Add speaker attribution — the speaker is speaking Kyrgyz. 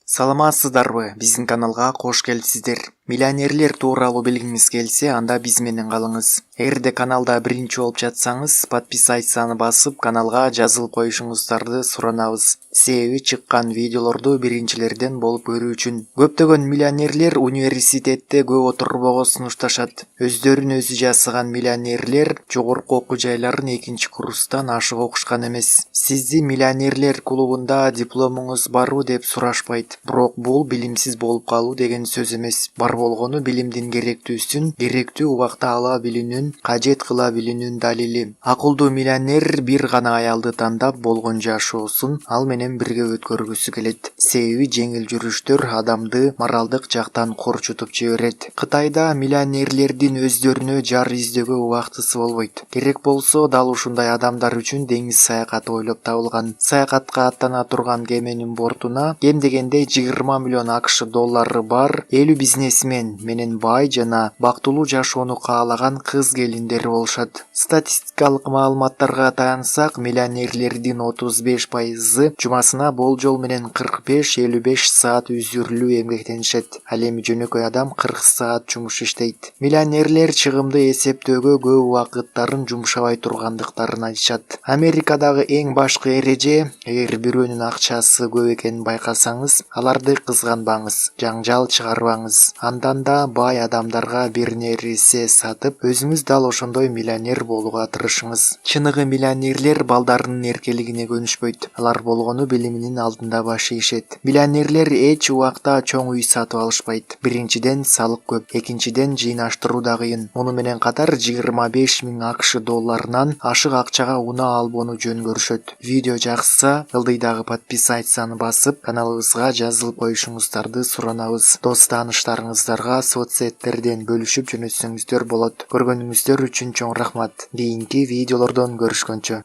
Speaker 1: Саламатсыздарбы, биздин каналга кош келипсиздер. Миллионерлер тууралуу билгиңиз келсе, анда биз менен калыңыз. Эгерде каналда биринчи болуп жатсаңыз, подписаться басып, каналга жазылып коюшуңуздарды суранабыз. Себеби чыккан видеолорду биринчилерден болуп көрүү үчүн. Көптөгөн миллионерлер университетте көп отурбоого сунушташат. Өздөрүн өзү жасаган миллионерлер жогорку окуу жайларын 2-курстан ашык окушкан эмес. Сизди миллионерлер клубунда дипломуңуз барбы деп сурашпайт. Бирок бул билимсиз болуп калуу деген сөз эмес. Бар болгону билимдин керектүүсүн керектүү убакта ала билүүнүн, кажет кыла билүүнүн далили. Акылдуу миллионер бир гана аялды тандап болгон жашоосун ал менен бирге өткөргүсү келет. Себеби жеңил жүрүштөр адамды моралдык жактан корчутуп жиберет. Кытайда миллионерлердин өздөрүнө жар издөөгө убактысы болбойт. Керек болсо дал ушундай адамдар үчүн деңиз саякаты ойлоп табылган. Саякатка аттана турган кеменин бортуна кем дегенде 20 миллион АКШ доллары бар 50 бизнесмен менен бай жана бактылуу жашоону каалаган кыз келиндер болушат. Статистикалык маалыматтарга таянсак, миллионерлердин 35% жумасына болжол менен 45-55 саат үзүрүлүү эмгектенишет. Ал эми жөнөкөй адам 40 саат жумуш иштейт. Миллионерлер чыгымды эсептөөгө көп убакыттарын жумшабай тургандыктарын айтышат. Америкадагы эң башкы эреже: эгер бирөөнүн акчасы көп экенин байкасаңыз, аларды кызганбаңыз, жаңжал чыгарбаңыз. Андан да бай адамдарга бир нерсе сатып, өзүңүз дал ошондой миллионер болууга тырышыңыз. Чыныгы миллионерлер балдарынын эркелигине көнүшпөйт. Алар болгону билиминин алдында баш ийишет. Миллионерлер эч убакта чоң үй сатып алышпайт. Биринчиден, салык көп. Экинчиден, жыйнаштыруу да кыйын. Муну менен катар 25 000 АКШ долларынан ашык акчага унаа албоону жөн көрүшөт. Видео жакса, ылдыйдагы подписаться басып, каналыбызга жазылып коюшуңуздарды суранабыз. Дос тааныштарыңыздарга соцсеттерден бөлүшүп жөнөтсөңүздөр болот. Көргөнүңүздөр үчүн чоң рахмат. Кийинки видеолордон көрүшкөнчө.